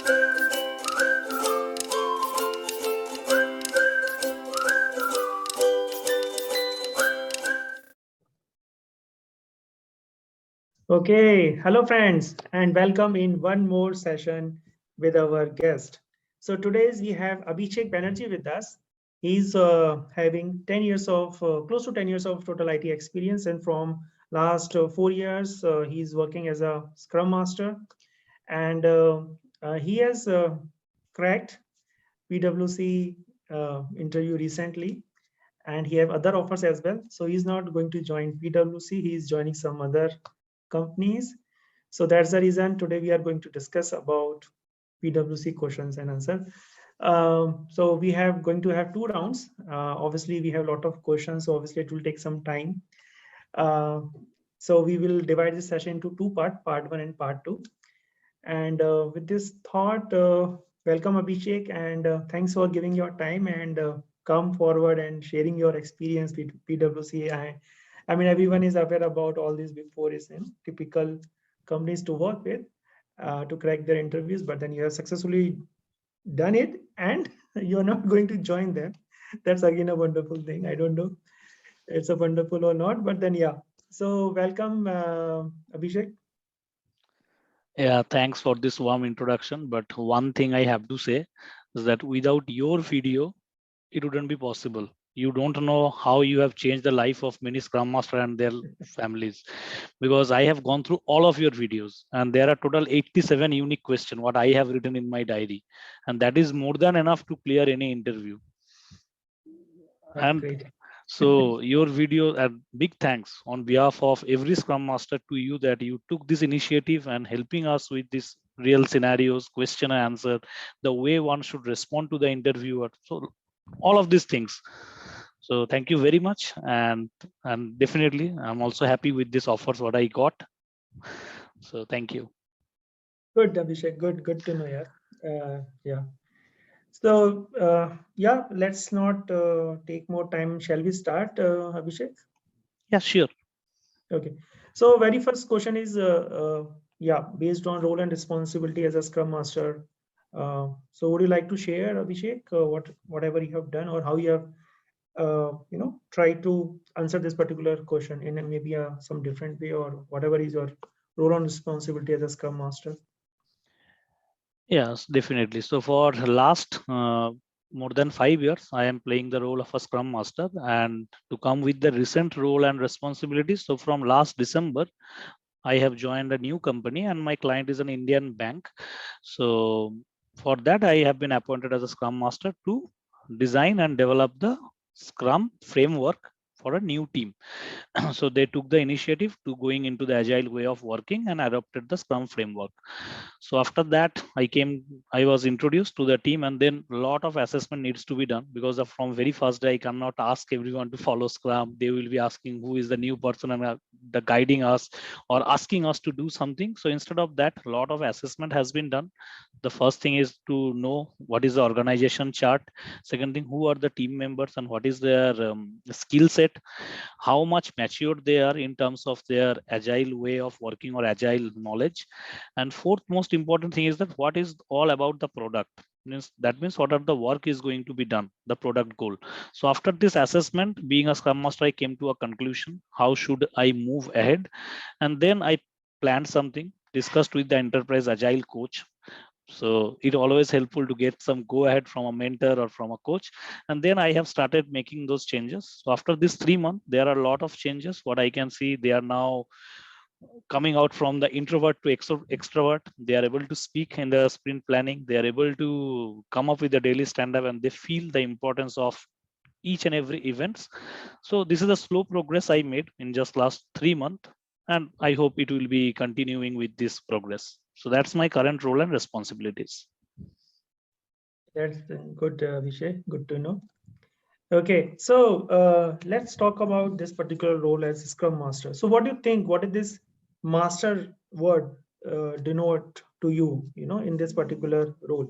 Okay, hello friends, and welcome in one more session with our guest. So today we have Abhishek Banerjee with us. He's having 10 years of, close to 10 years of total IT experience, and from last 4 years, he's working as a Scrum Master, and he has cracked PwC interview recently, and he have other offers as well. So he's not going to join PwC, he is joining some other companies. So that's the reason today we are going to discuss about PwC questions and answer. So we have going to have two rounds. Obviously, we have a lot of questions, so obviously it will take some time. So we will divide this session into two parts, part one and part two. And with this thought, welcome Abhishek, and thanks for giving your time and come forward and sharing your experience with PwC. I mean, everyone is aware about all this before is typical companies to work with to crack their interviews, but then you have successfully done it and you're not going to join them. That's again a wonderful thing. I don't know it's a wonderful or not, but then yeah. So welcome Abhishek. Yeah, thanks for this warm introduction. But one thing I have to say is that without your video, it wouldn't be possible. You don't know how you have changed the life of many Scrum Master and their families, because I have gone through all of your videos, and there are total 87 unique questions what I have written in my diary, and that is more than enough to clear any interview. And Great. so your video, and big thanks on behalf of every Scrum Master to you that you took this initiative and helping us with these real scenarios, question and answer, the way one should respond to the interviewer. So all of these things. So thank you very much. And definitely I'm also happy with this offers what I got. So thank you. Good, Abhishek. Good to know. Yeah. Yeah. So, yeah, let's not take more time. Shall we start, Abhishek? Yeah, sure. Okay. So, very first question is, yeah, based on role and responsibility as a Scrum Master. So, would you like to share, Abhishek, whatever you have done or how you have, try to answer this particular question in maybe some different way or whatever is your role and responsibility as a Scrum Master? Yes, definitely. So for last more than 5 years, I am playing the role of a Scrum Master, and to come with the recent role and responsibilities. So from last December, I have joined a new company, and my client is an Indian bank. So for that, I have been appointed as a Scrum Master to design and develop the Scrum framework for a new team. So they took the initiative to going into the agile way of working and adopted the Scrum framework. So after that, I was introduced to the team, and then a lot of assessment needs to be done, because from very first day I cannot ask everyone to follow Scrum. They will be asking who is the new person and the guiding us or asking us to do something. So instead of that, a lot of assessment has been done. The first thing is to know what is the organization chart. Second thing, who are the team members and what is their skill set, how much matured they are in terms of their agile way of working or agile knowledge. And fourth most important thing is that what is all about the product. That means what are the work is going to be done, the product goal. So after this assessment, being a Scrum Master, I came to a conclusion, how should I move ahead? And then I planned something, discussed with the enterprise agile coach. So it always helpful to get some go ahead from a mentor or from a coach. And then I have started making those changes. So after this 3 months, there are a lot of changes. What I can see, they are now coming out from the introvert to extrovert. They are able to speak in the sprint planning. They are able to come up with a daily stand-up, and they feel the importance of each and every events. So this is a slow progress I made in just last 3 months, and I hope it will be continuing with this progress. So that's my current role and responsibilities. That's good, Abhishek. Good to know. Okay, so let's talk about this particular role as Scrum Master. So, what do you think? What is this master word denote to you? In this particular role.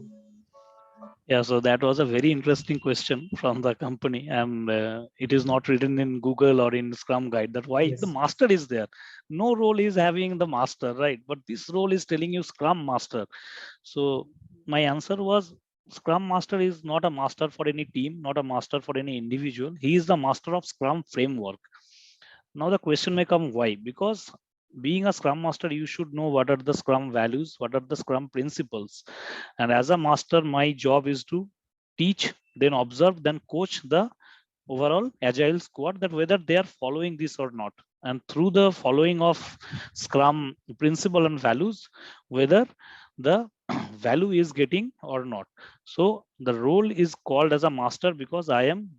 Yeah, so that was a very interesting question from the company, and it is not written in Google or in Scrum guide that why the Yes. master is there. No role is having the master, right? But this role is telling you Scrum master. So my answer was Scrum master is not a master for any team, not a master for any individual. He is the master of Scrum framework. Now the question may come why? Because being a Scrum master, you should know what are the Scrum values, what are the Scrum principles. And as a master, my job is to teach, then observe, then coach the overall agile squad that whether they are following this or not. And through the following of Scrum principle and values, whether the value is getting or not. So the role is called as a master because I am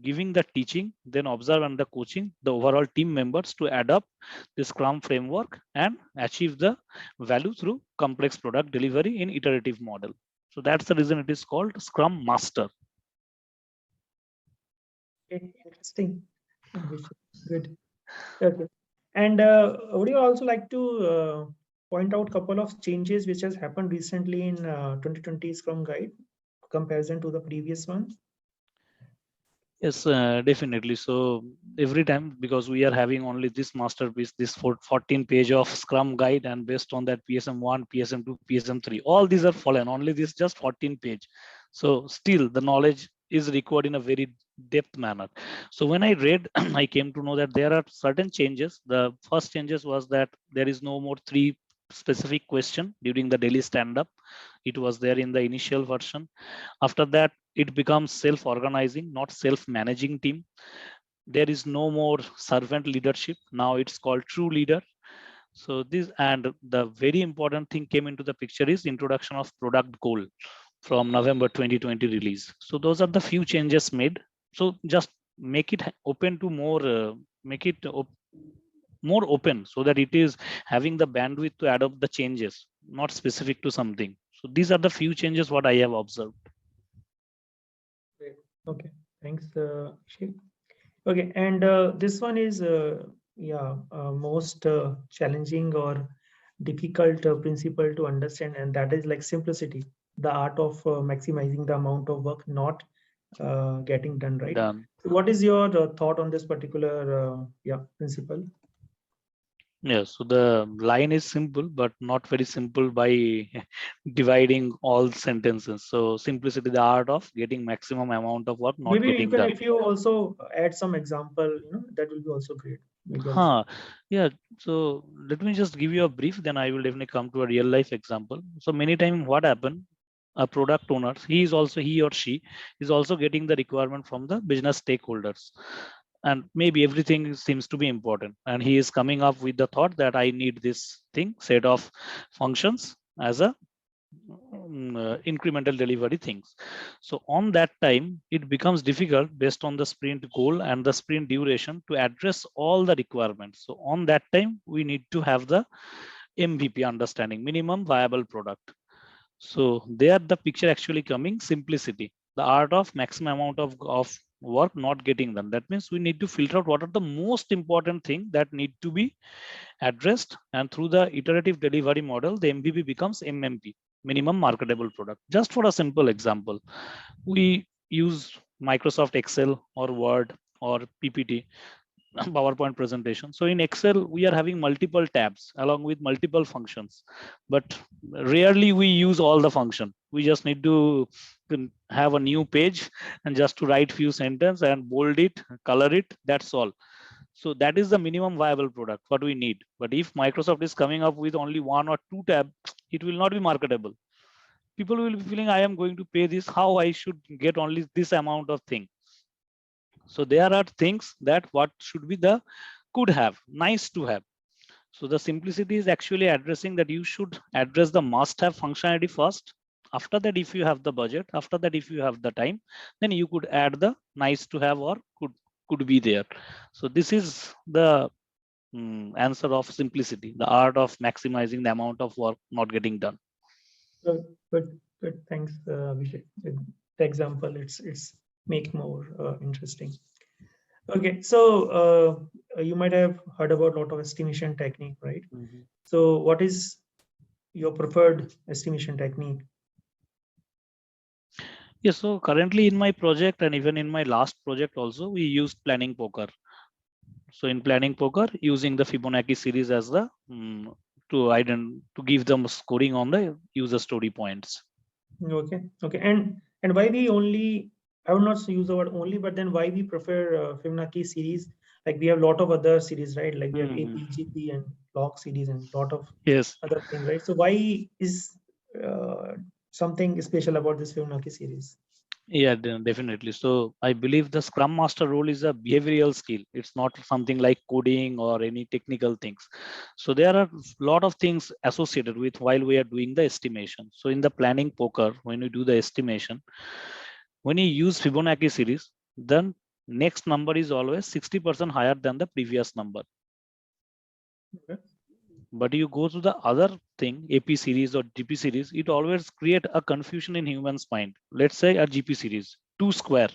giving the teaching, then observe and the coaching the overall team members to adopt the Scrum framework and achieve the value through complex product delivery in iterative model. So that's the reason it is called Scrum Master. Okay, interesting. Good. Okay. And would you also like to point out a couple of changes which has happened recently in 2020 Scrum Guide comparison to the previous one? Yes, definitely. So every time, because we are having only this masterpiece, this 14 page of Scrum guide, and based on that PSM1, PSM2, PSM3, all these are fallen. Only this just 14 page. So still the knowledge is required in a very depth manner. So when I read, I came to know that there are certain changes. The first changes was that there is no more 3 specific question during the daily stand-up. It was there in the initial version. After that, it becomes self-organizing, not self-managing team. There is no more servant leadership. Now it's called true leader. So this, and the very important thing came into the picture is introduction of product goal from November 2020 release. So those are the few changes made. So just make it open to more, make it more open so that it is having the bandwidth to adopt the changes, not specific to something. So these are the few changes what I have observed. Great. Okay, thanks, Abhishek. Okay, and this one is most challenging or difficult principle to understand, and that is like simplicity, the art of maximizing the amount of work not getting done, right? Done. So what is your thought on this particular principle? Yes, so the line is simple, but not very simple by dividing all sentences. So simplicity, the art of getting maximum amount of work not Maybe you getting can, done. if you also add some example, that will be also great. Maybe also. Huh. Yeah. So let me just give you a brief, then I will definitely come to a real life example. So many times what happened, a product owner, he or she is also getting the requirement from the business stakeholders. And maybe everything seems to be important. And he is coming up with the thought that I need this thing, set of functions as a incremental delivery things. So on that time, it becomes difficult based on the sprint goal and the sprint duration to address all the requirements. So on that time, we need to have the MVP understanding, minimum viable product. So there the picture actually coming simplicity, the art of maximum amount of work not getting done. That means we need to filter out what are the most important thing that need to be addressed, and through the iterative delivery model, the MVP becomes MMP, minimum marketable product. Just for a simple example, we use Microsoft Excel or Word or PPT, PowerPoint presentation. So in Excel, we are having multiple tabs along with multiple functions, but rarely we use all the function. We just need to have a new page and just to write few sentences and bold it, color it. That's all. So that is the minimum viable product what we need. But if Microsoft is coming up with only 1 or 2 tab, it will not be marketable. People will be feeling I am going to pay this, how I should get only this amount of thing. So there are things that what should be the could have, nice to have. So the simplicity is actually addressing that you should address the must have functionality first. After that, if you have the budget, after that, if you have the time, then you could add the nice to have or could be there. So this is the answer of simplicity, the art of maximizing the amount of work not getting done. Good, good. Thanks, Abhishek. The example, it's make more interesting. Okay, so you might have heard about a lot of estimation technique, right? So what is your preferred estimation technique? Yes, so currently in my project and even in my last project also, we used planning poker. So in planning poker, using the Fibonacci series as the to give them scoring on the user story points. Okay, okay, and why we only, I would not use the word only, but then why we prefer Fibonacci series? Like we have a lot of other series, right? Like we have Mhm. AP, GP, and log series, and lot of Yes. other things, right? So why is something special about this Fibonacci series? Yeah, definitely. So I believe the Scrum Master role is a behavioral skill. It's not something like coding or any technical things. So there are a lot of things associated with while we are doing the estimation. So in the planning poker, when you do the estimation, when you use Fibonacci series, then next number is always 60% higher than the previous number. Okay. But you go to the other thing, AP series or GP series, it always create a confusion in humans mind. Let's say a GP series 2 square,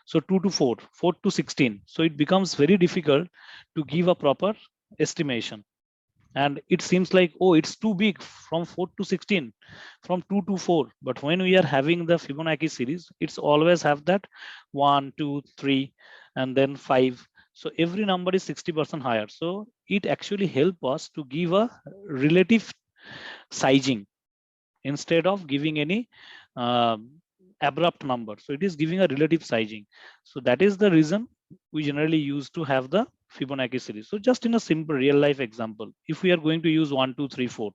so 2 to 4, 4 to 16, so it becomes very difficult to give a proper estimation. And it seems like, oh, it's too big from 4 to 16, from 2 to 4. But when we are having the Fibonacci series, it's always have that 1 2 3 and then 5. So every number is 60% higher, so it actually help us to give a relative sizing instead of giving any uh, abrupt number. So it is giving a relative sizing. So that is the reason we generally use to have the Fibonacci series. So just in a simple real life example, if we are going to use 1 2 3 4,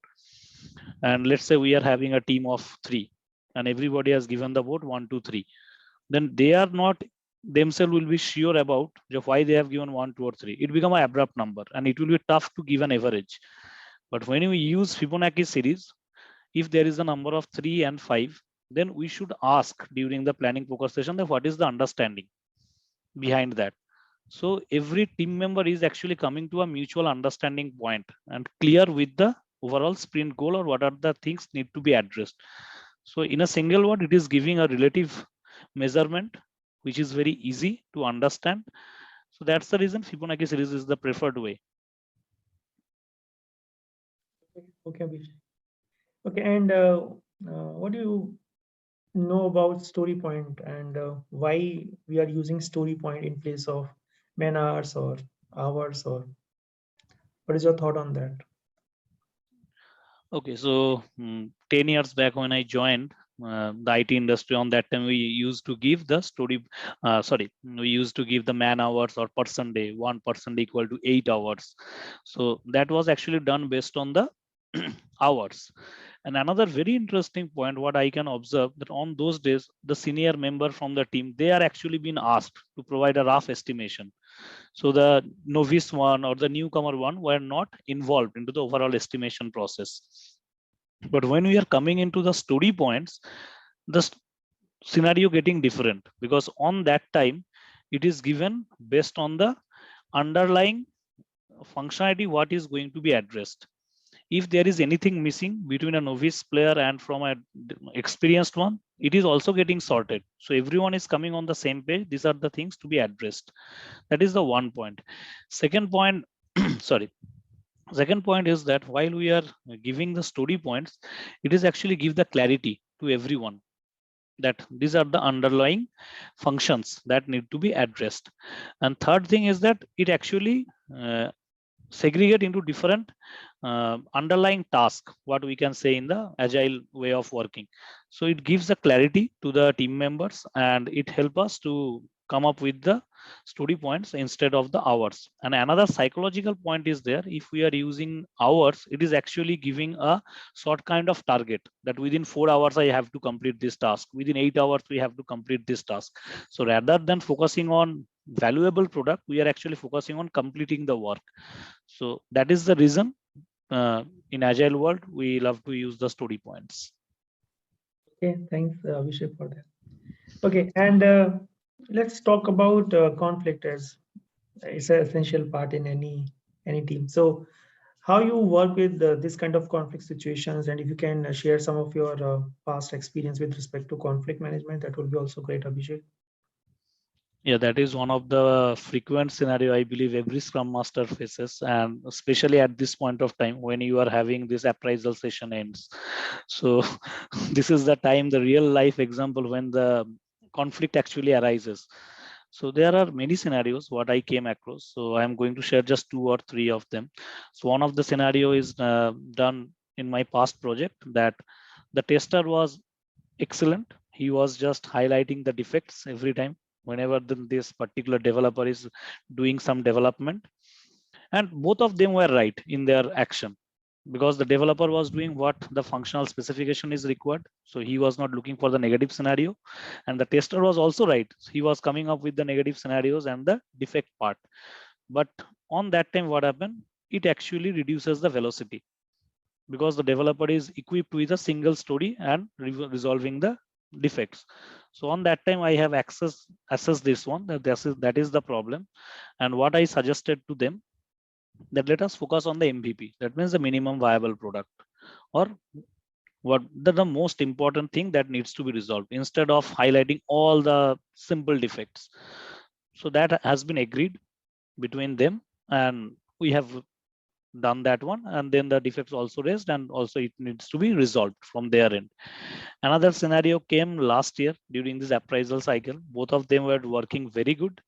and let's say we are having a team of 3 and everybody has given the vote 1 2 3, then they are not themselves will be sure about why they have given 1 2 or 3. It become an abrupt number and it will be tough to give an average. But when we use Fibonacci series, if there is a number of 3 and 5, then we should ask during the planning poker session that what is the understanding behind that. So every team member is actually coming to a mutual understanding point and clear with the overall sprint goal or what are the things need to be addressed. So in a single word, it is giving a relative measurement, which is very easy to understand. So that's the reason Fibonacci series is the preferred way. Okay, Abhishek. Okay, and what do you know about story point, and why we are using story point in place of man hours or hours, or what is your thought on that? Okay, so 10 years back when I joined the IT industry, on that time we used to give the we used to give the man hours or person day, 1% equal to 8 hours. So that was actually done based on the hours. And another very interesting point, what I can observe that on those days, the senior member from the team, they are actually being asked to provide a rough estimation. So the novice one or the newcomer one were not involved into the overall estimation process. But when we are coming into the story points, the scenario getting different, because on that time it is given based on the underlying functionality what is going to be addressed. If there is anything missing between a novice player and from a experienced one, it is also getting sorted, so everyone is coming on the same page. These are the things to be addressed. That is the one point. Second point, sorry, second point is that while we are giving the story points, it is actually give the clarity to everyone that these are the underlying functions that need to be addressed. And third thing is that it actually segregate into different underlying task, what we can say in the agile way of working. So it gives a clarity to the team members and it helps us to come up with the story points instead of the hours. And another psychological point is there, if we are using hours, it is actually giving a short kind of target that within 4 hours I have to complete this task, within 8 hours we have to complete this task. So rather than focusing on valuable product, we are actually focusing on completing the work. So that is the reason in agile world we love to use the story points. Okay, thanks, Abhishek, for that. Okay, and let's talk about conflict, as it's an essential part in any team. So how you work with this kind of conflict situations, and if you can share some of your past experience with respect to conflict management, that would be also great, Abhishek. Yeah, that is one of the frequent scenario I believe every Scrum Master faces, and especially at this point of time when you are having this appraisal session ends. So this is the time, the real life example when the conflict actually arises. So there are many scenarios what I came across. So I am going to share just 2 or 3 of them. So one of the scenario is done in my past project, that the tester was excellent. He was just highlighting the defects every time whenever this particular developer is doing some development, and both of them were right in their action, because the developer was doing what the functional specification is required, so he was not looking for the negative scenario, and the tester was also right, he was coming up with the negative scenarios and the defect part. But on that time what happened, it actually reduces the velocity, because the developer is equipped with a single story and resolving the defects. So on that time I have assessed this one, that is the problem. And what I suggested to them, that let us focus on the MVP, that means the minimum viable product, or what the most important thing that needs to be resolved, instead of highlighting all the simple defects. So that has been agreed between them, and we have done that one, and then the defects also raised, and also it needs to be resolved from their end. Another scenario came last year during this appraisal cycle. Both of them were working very good,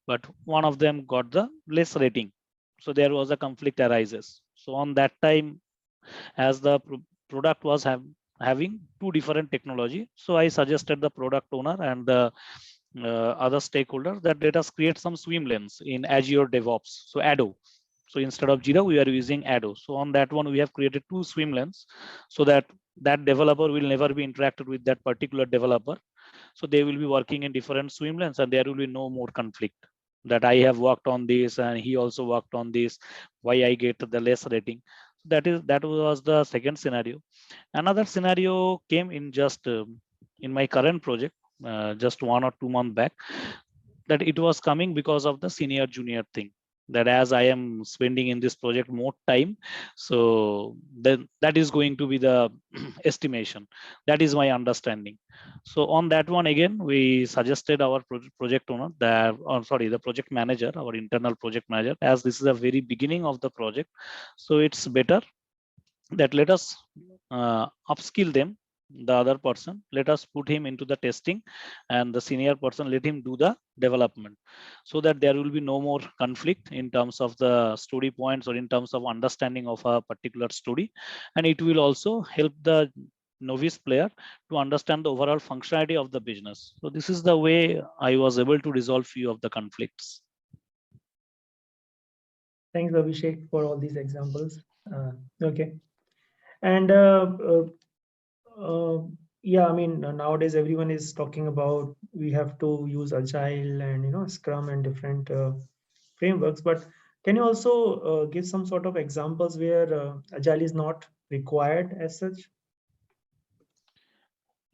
but one of them got the less rating, so there was a conflict arises. So on that time, as the product was having two different technology, so I suggested the product owner and the other stakeholders that let us create some swim lanes in Azure DevOps, so Ado. So instead of Jira, we are using Ado. So on that one, we have created two swim lanes, so that that developer will never be interacted with that particular developer. So they will be working in different swim lanes, and there will be no more conflict, that I have worked on this and he also worked on this, why I get the less rating. That was the second scenario. Another scenario came in just in my current project, just 1 or 2 months back, that it was coming because of the senior junior thing, that as I am spending in this project more time, so then that is going to be the estimation. That is my understanding. So on that one again, we suggested our project owner, that, or sorry, the project manager, our internal project manager, as this is a very beginning of the project, so it's better that let us upskill them, the other person, let us put him into the testing, and the senior person, let him do the development, so that there will be no more conflict in terms of the story points or in terms of understanding of a particular story. And it will also help the novice player to understand the overall functionality of the business. So this is the way I was able to resolve few of the conflicts. Thanks, Abhishek, for all these examples. Okay. And uh, yeah, I mean, nowadays everyone is talking about we have to use Agile and Scrum and different frameworks. But can you also give some sort of examples where Agile is not required as such?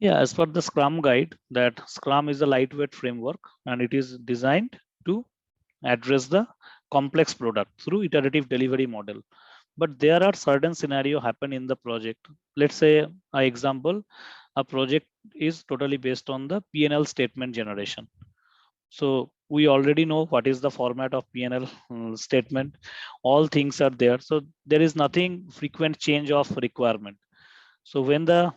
Yeah, as per the Scrum guide, that Scrum is a lightweight framework and it is designed to address the complex product through iterative delivery model. But there are certain scenario happen in the project. Let's say, a example, a project is totally based on the P&L statement generation. So we already know what is the format of P&L statement. All things are there. So there is nothing frequent change of requirement. So when the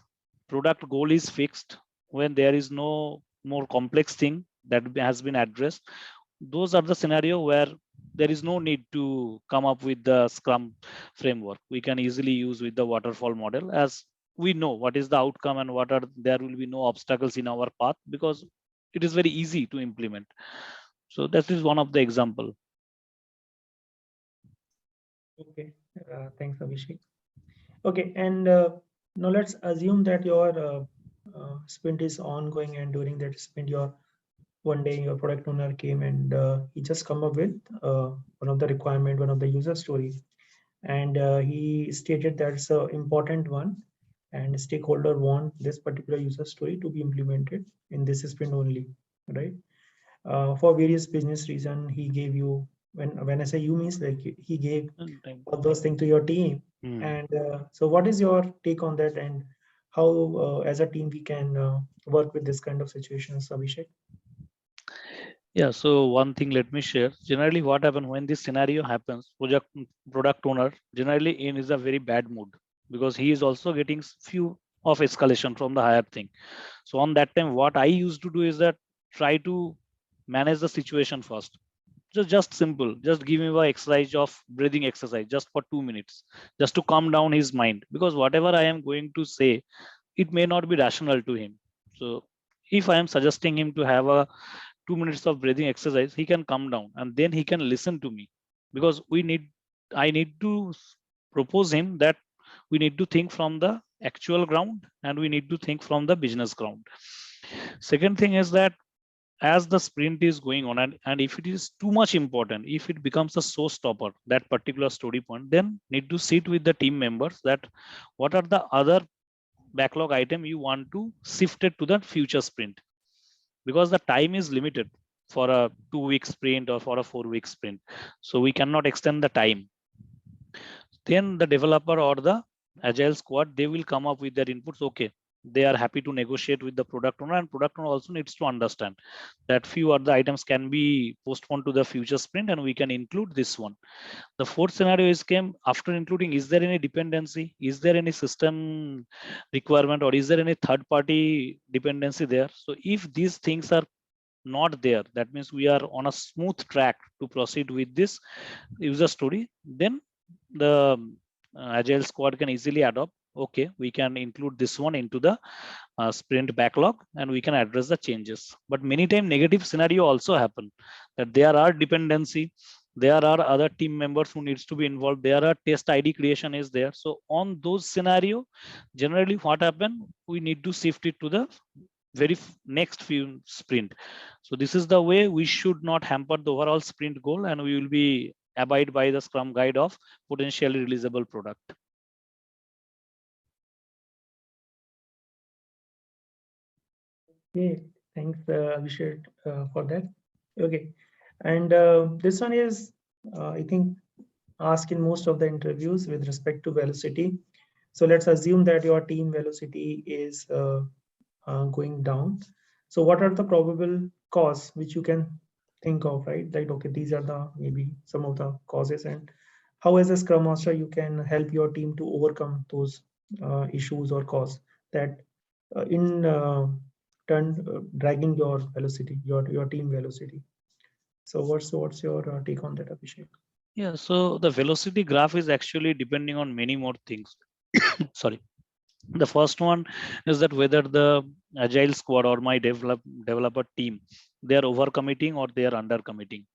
product goal is fixed, when there is no more complex thing that has been addressed, those are the scenario where there is no need to come up with the Scrum framework. We can easily use with the waterfall model, as we know what is the outcome and what are, there will be no obstacles in our path, because it is very easy to implement. So that is one of the example. Okay, thanks, Abhishek. Okay, and now let's assume that your sprint is ongoing, and during that sprint, your one day your product owner came and he just come up with one of the requirement, one of the user story, and he stated that's a important one, and stakeholder want this particular user story to be implemented in this sprint only, right? For various business reason, he gave you, when I say you means like he gave all those things to your team. And so what is your take on that, and how as a team we can work with this kind of situations, Abhishek? Yeah, so one thing let me share. Generally, what happens when this scenario happens, product owner generally in is a very bad mood because he is also getting few of escalation from the higher thing. So on that time, what I used to do is that try to manage the situation first. Just simple. Just give him a exercise of breathing exercise just for 2 minutes, just to calm down his mind. Because whatever I am going to say, it may not be rational to him. So if I am suggesting him to have a 2 minutes of breathing exercise, he can come down and then he can listen to me. Because I need to propose him that we need to think from the actual ground and we need to think from the business ground. Second thing is that as the sprint is going on, and if it is too much important, if it becomes a showstopper, that particular story point, then need to sit with the team members that what are the other backlog item you want to shift it to the future sprint, because the time is limited for a 2 week sprint or for a 4 week sprint, so we cannot extend the time. Then the developer or the agile squad, they will come up with their inputs. Okay, they are happy to negotiate with the product owner, and product owner also needs to understand that few other items can be postponed to the future sprint and we can include this one. The fourth scenario is came after including, is there any dependency, is there any system requirement, or is there any third party dependency there? So if these things are not there, that means we are on a smooth track to proceed with this user story. Then the agile squad can easily adopt, okay, we can include this one into the sprint backlog and we can address the changes. But many times negative scenario also happen, that there are dependency, there are other team members who needs to be involved, there are test id creation is there. So on those scenario, generally what happen, we need to shift it to the next few sprint. So this is the way we should not hamper the overall sprint goal, and we will be abide by the Scrum guide of potentially releasable product. Okay, thanks, Abhishek, for that. Okay, and this one is, I think, asked in most of the interviews with respect to velocity. So let's assume that your team velocity is going down. So what are the probable cause which you can think of, right? Like, okay, these are the maybe some of the causes, and how as a Scrum Master you can help your team to overcome those issues or cause that in turn dragging your velocity, your team velocity. So what's your take on that, Abhishek? Yeah, so the velocity graph is actually depending on many more things. Sorry. The first one is that whether the agile squad or my developer team, they are over committing or they are under committing.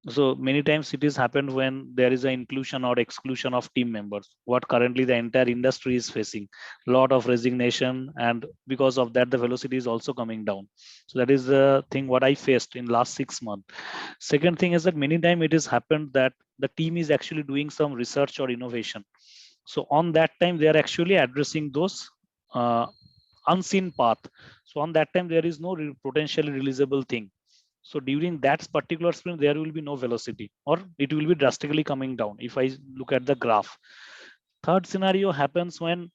So many times it is happened when there is an inclusion or exclusion of team members, what currently the entire industry is facing, a lot of resignation, and because of that the velocity is also coming down. So that is the thing what I faced in last 6 months. Second thing is that many times it has happened that the team is actually doing some research or innovation. So on that time they are actually addressing those uh, unseen path. So on that time there is no potentially releasable thing. So during that particular sprint, there will be no velocity, or it will be drastically coming down if I look at the graph. Third scenario happens when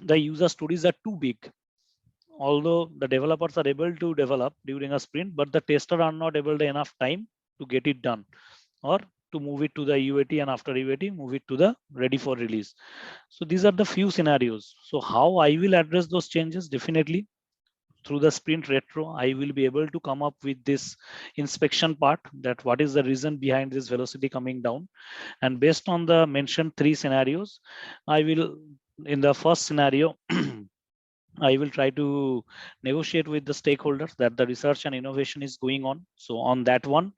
the user stories are too big. Although the developers are able to develop during a sprint, but the tester are not able to enough time to get it done, or to move it to the UAT, and after UAT move it to the ready for release. So these are the few scenarios. So how I will address those changes? Definitely through the sprint retro, I will be able to come up with this inspection part, that what is the reason behind this velocity coming down. And based on the mentioned three scenarios, I will, in the first scenario, I will try to negotiate with the stakeholders that the research and innovation is going on. So on that one,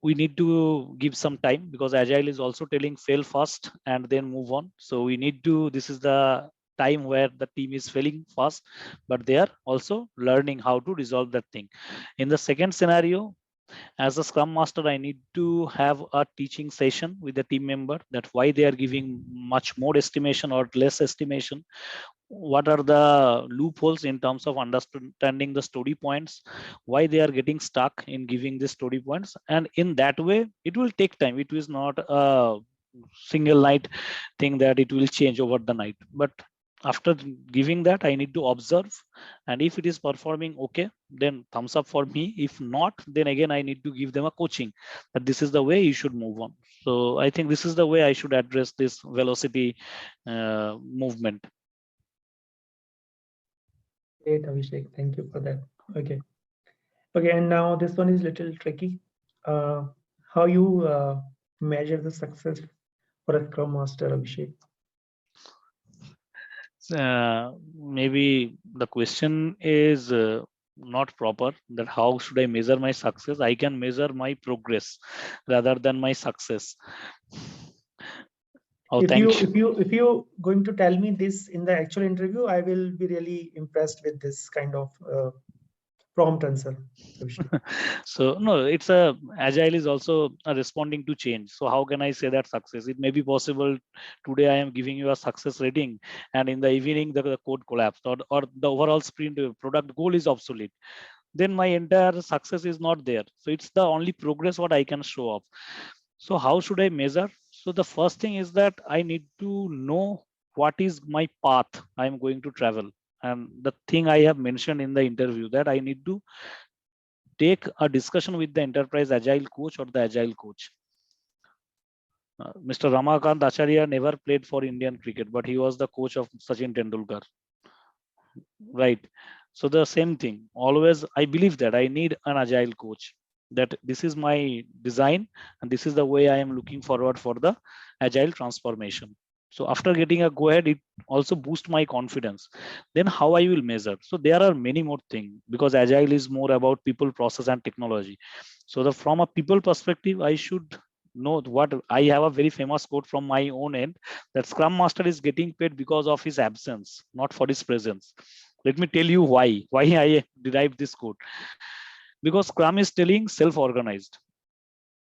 we need to give some time, because agile is also telling fail fast and then move on. So we need to, this is the time where the team is failing fast, but they are also learning how to resolve that thing. In the second scenario, as a scrum master, I need to have a teaching session with the team member, that why they are giving much more estimation or less estimation, what are the loopholes in terms of understanding the story points, why they are getting stuck in giving the story points. And in that way it will take time, it is not a single night thing that it will change over the night, but After giving that, I need to observe, and if it is performing okay, then thumbs up for me. If not, then again I need to give them a coaching that this is the way you should move on. So I think this is the way I should address this velocity movement. Great, Abhishek. Thank you for that. Okay. Okay, and now this one is little tricky. Uh, how you measure the success for a Scrum Master, Abhishek? Maybe the question is not proper, that how should I measure my success. I can measure my progress rather than my success. Oh, If thank you you. going to tell me this in the actual interview, I will be really impressed with this kind of prompt answer, Abhishek. So no, it's a agile is also a responding to change. So how can I say that success? It may be possible today I am giving you a success rating, and in the evening the code collapsed, or the overall sprint product goal is obsolete. Then my entire success is not there. So it's the only progress what I can show up. So how should I measure? So the first thing is that I need to know what is my path I'm going to travel. And the thing I have mentioned in the interview, that I need to take a discussion with the enterprise agile coach or the agile coach. Mr. Ramakant Acharya never played for Indian cricket, but he was the coach of Sachin Tendulkar, right? So the same thing, always I believe that I need an agile coach, that this is my design and this is the way I am looking forward for the agile transformation. So after getting a go ahead, it also boosts my confidence. Then how I will measure? So there are many more things, because agile is more about people, process and technology. So the from a people perspective, I should know what I have a very famous quote from my own end, that Scrum Master is getting paid because of his absence, not for his presence. Let me tell you why I derived this quote. Because Scrum is telling self-organized.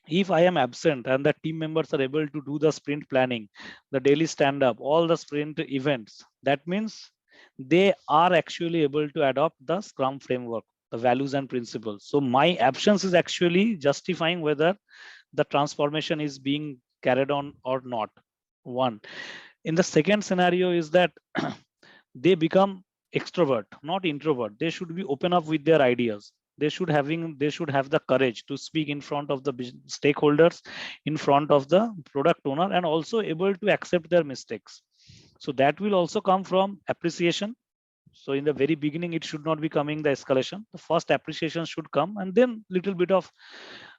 If I am absent and the team members are able to do the sprint planning, the daily stand-up, all the sprint events, that means they are actually able to adopt the Scrum framework, the values and principles. So my absence is actually justifying whether the transformation is being carried on or not. One. In the second scenario is that they become extrovert, not introvert. They should be open up with their ideas. They should have the courage to speak in front of the stakeholders, in front of the product owner, and also able to accept their mistakes. So that will also come from appreciation. So in the very beginning, it should not be coming the escalation. The first appreciation should come, and then little bit of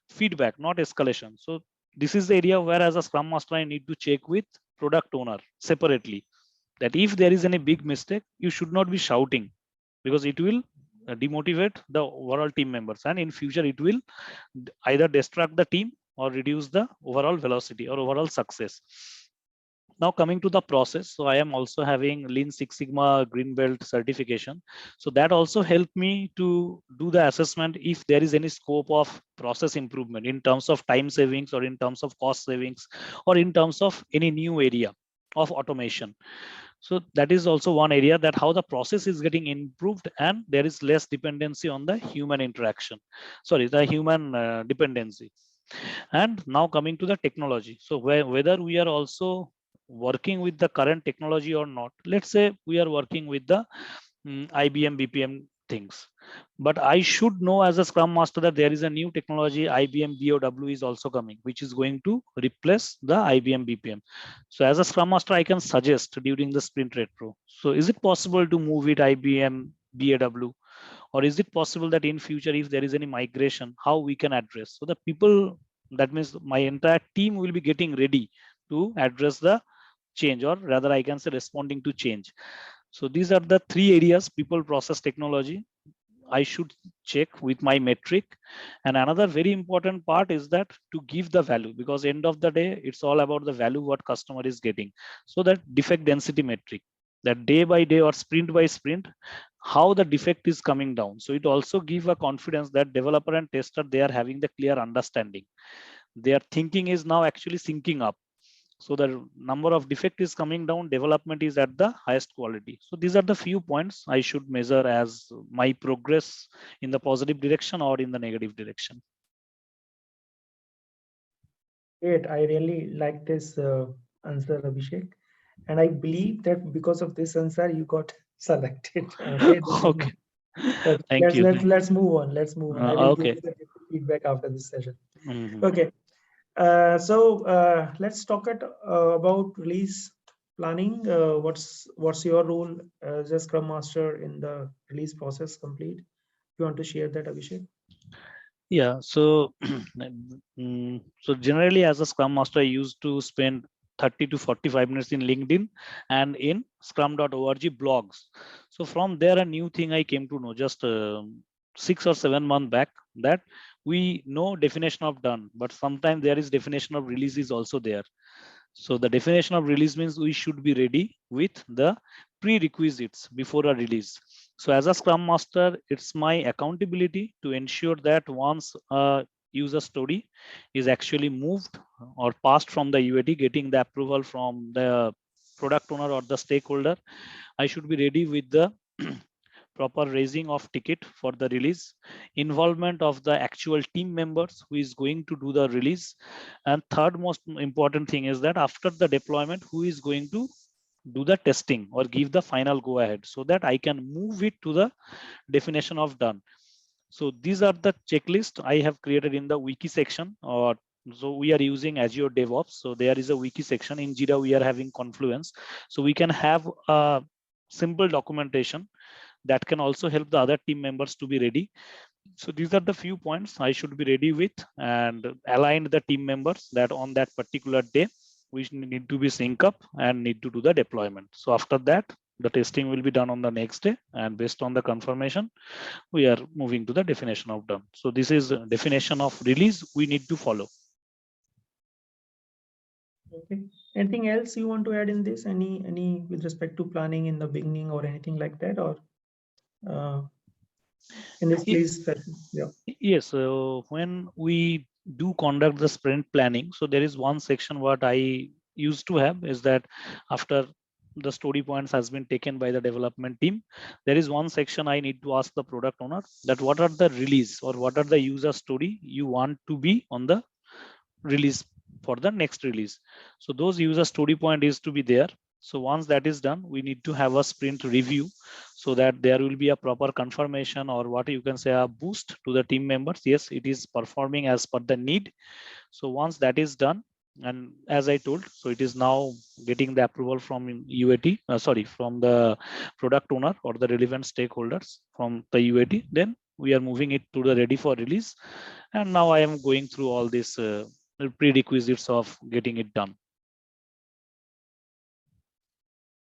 feedback, not escalation. So this is the area where, as a Scrum Master, I need to check with product owner separately, that if there is any big mistake, you should not be shouting, because it will demotivate the overall team members, and in future it will either distract the team or reduce the overall velocity or overall success. Now coming to the process, so I am also having Lean Six Sigma Green Belt certification. So that also helped me to do the assessment if there is any scope of process improvement in terms of time savings, or in terms of cost savings, or in terms of any new area of automation. So that is also one area, that how the process is getting improved and there is less dependency on the human interaction, sorry, the human dependency. And now coming to the technology, so whether we are also working with the current technology or not. Let's say we are working with the IBM BPM things, but I should know as a Scrum Master that there is a new technology, IBM BOW is also coming, which is going to replace the IBM BPM. So as a Scrum Master, I can suggest during the sprint retro, so is it possible to move it IBM BAW, or is it possible that in future if there is any migration, how we can address? So the people, that means my entire team will be getting ready to address the change, or rather I can say responding to change. So these are the three areas: people, process, technology, I should check with my metric. And another very important part is that to give the value, because end of the day, it's all about the value what customer is getting. So that defect density metric, that day by day or sprint by sprint, how the defect is coming down. So it also give a confidence that developer and tester, they are having the clear understanding. Their thinking is now actually syncing up. So the number of defect is coming down, development is at the highest quality. So these are the few points I should measure as my progress in the positive direction or in the negative direction. Great. I really like this answer, Abhishek. And I believe that because of this answer, you got selected. Okay, this is Okay. okay. Thank you. Let's move on. Let's move on. I will give Okay. you the feedback after this session. Mhm. Okay. Let's talk about release planning. What's your role as a Scrum Master in the release process complete? You want to share that, Abhishek? Yeah. So, so generally, as a Scrum Master, I used to spend 30 to 45 minutes in LinkedIn and in Scrum.org blogs. So from there, a new thing I came to know just 6 or 7 months back, that we know definition of done, but sometimes there is definition of release is also there. So the definition of release means we should be ready with the prerequisites before a release. So as a Scrum Master, it's my accountability to ensure that once a user story is actually moved or passed from the UAT, getting the approval from the product owner or the stakeholder, I should be ready with the proper raising of ticket for the release, involvement of the actual team members who is going to do the release, and third most important thing is that after the deployment, who is going to do the testing or give the final go ahead, so that I can move it to the definition of done. So these are the checklist I have created in the wiki section. Or so we are using Azure DevOps. So there is a wiki section. In Jira we are having Confluence. So we can have a simple documentation that can also help the other team members to be ready. So these are the few points I should be ready with, and align the team members that on that particular day we need to be sync up and need to do the deployment. So after that, the testing will be done on the next day, and based on the confirmation, we are moving to the definition of done. So this is definition of release we need to follow. Okay. Anything else you want to add in this? Any with respect to planning in the beginning or anything like that, or uh, in this please session? Yeah. Yes, so when we do conduct the sprint planning, so there is one section what I used to have is that after the story points has been taken by the development team, there is one section I need to ask the product owner that what are the release or what are the user story you want to be on the release for the next release. So those user story point is to be there. So once that is done, we need to have a sprint review so that there will be a proper confirmation or what you can say a boost to the team members. Yes, it is performing as per the need. So once that is done, and as I told, so it is now getting the approval from UAT, from the product owner or the relevant stakeholders from the UAT. Then we are moving it to the ready for release. And now I am going through all these prerequisites of getting it done.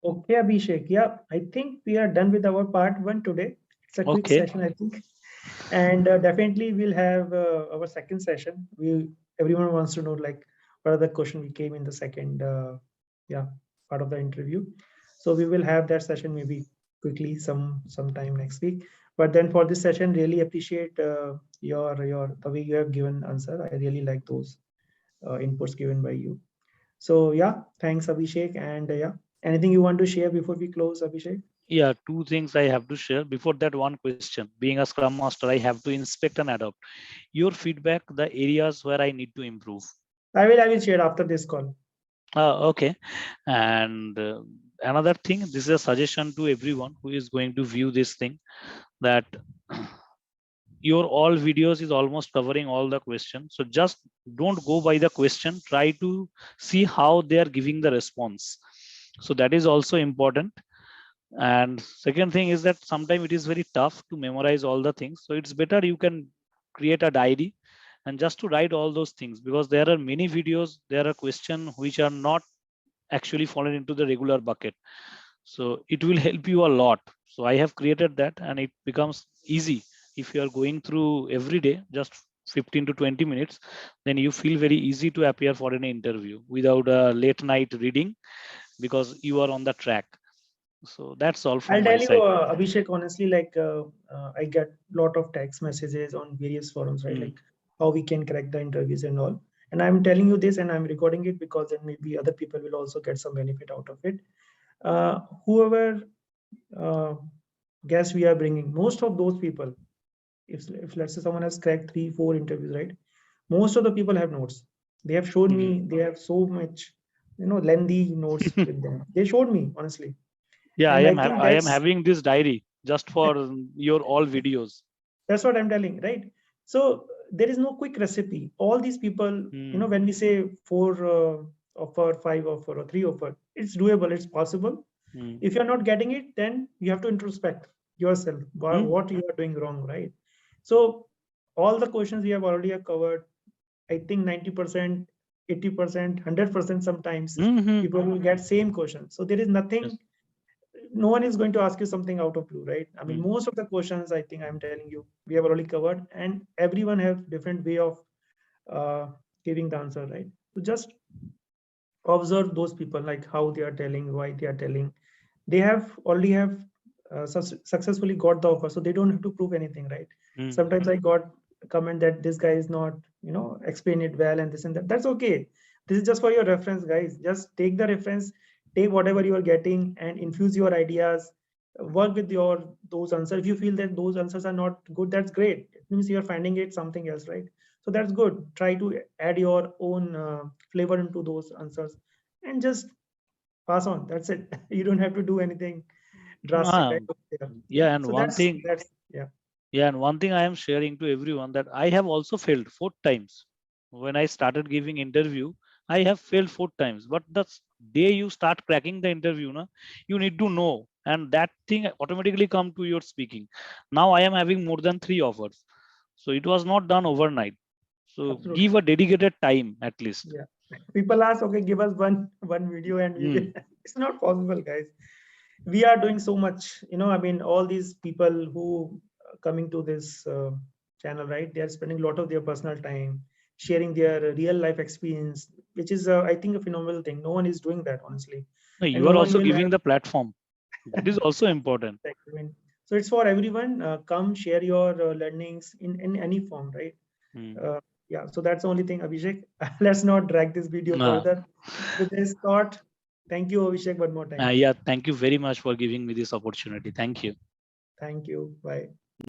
Okay, Abhishek. Yeah, I think we are done with our part one today. It's a quick Okay. session, I think, and definitely we'll have our second session. Everyone wants to know like what are the question we came in the second, yeah, part of the interview. So we will have that session maybe quickly sometime next week. But then for this session, really appreciate your the way you have given answer. I really like those inputs given by you. So yeah, thanks Abhishek, and yeah, anything you want to share before we close, Abhishek? Yeah, two things I have to share. Before that, one question. Being a Scrum Master, I have to inspect and adopt. Your feedback, the areas where I need to improve. I will share after this call. Okay. And another thing, this is a suggestion to everyone who is going to view this thing, that your all videos is almost covering all the questions. So just don't go by the question. Try to see how they are giving the response. So that is also important. And second thing is that sometimes it is very tough to memorize all the things. So it's better you can create a diary and just to write all those things, because there are many videos, there are questions which are not actually fallen into the regular bucket. So it will help you a lot. So I have created that, and it becomes easy if you are going through every day just 15 to 20 minutes. Then you feel very easy to appear for an interview without a late night reading, because you are on the track. So that's all from I'll my tell you, side. Abhishek, honestly, like I get a lot of text messages on various forums, right? Mm, Like how we can correct the interviews and all. And I'm telling you this, and I'm recording it because then maybe other people will also get some benefit out of it. Whoever uh, guests we are bringing, most of those people, if let's say someone has cracked 3 4 interviews, right, most of the people have notes. They have shown mm, me they have so much lengthy notes with them. They showed me honestly. Yeah, And I think I am having this diary just for your all videos. that's what I'm telling, right? So there is no quick recipe. All these people, when we say 4 offer, 5 offer, or 3 offer, it's doable, it's possible. If you're not getting it, then you have to introspect yourself, what you are doing wrong, right? So all the questions we have already covered. I think 90%, 80%, 100% sometimes people will get same question. So there is nothing, no one is going to ask you something out of blue, right? I mean, most of the questions, I think I'm telling you, we have already covered, and everyone has different way of uh, giving the answer, right? So just observe those people, like how they are telling, why they are telling. They have already have successfully got the offer, so they don't have to prove anything, right? Sometimes I got a comment that this guy is not, explain it well and this and that. That's okay. This is just for your reference, guys. Just take the reference, take whatever you are getting, and infuse your ideas. Work with your those answers. If you feel that those answers are not good, that's great. It means you are finding it something else, right? So that's good. Try to add your own flavor into those answers, and just pass on. That's it. You don't have to do anything drastic, right? Yeah. Yeah, and So one thing, yeah. yeah, and one thing I am sharing to everyone that I have also failed 4 times. When I started giving interview, I have failed 4 times. But the day you start cracking the interview, na, you need to know, and that thing automatically come to your speaking. Now I am having more than 3 offers, so it was not done overnight. So Absolutely. give a dedicated time at least. Yeah. People ask, okay, give us one video and we will. It's not possible, guys. We are doing so much. I mean, all these people who are coming to this channel, right? They are spending a lot of their personal time sharing their real life experience, which is, I think, a phenomenal thing. No one is doing that, honestly, No, and you no are one also will giving have. the platform. That is also important. I mean, so it's for everyone. Come share your learnings in any form, right? Uh, yeah, so that's the only thing, Abhishek. Let's not drag this video further. With this thought, thank you, Abhishek, one more time. Yeah, thank you very much for giving me this opportunity. Thank you. Thank you. Bye.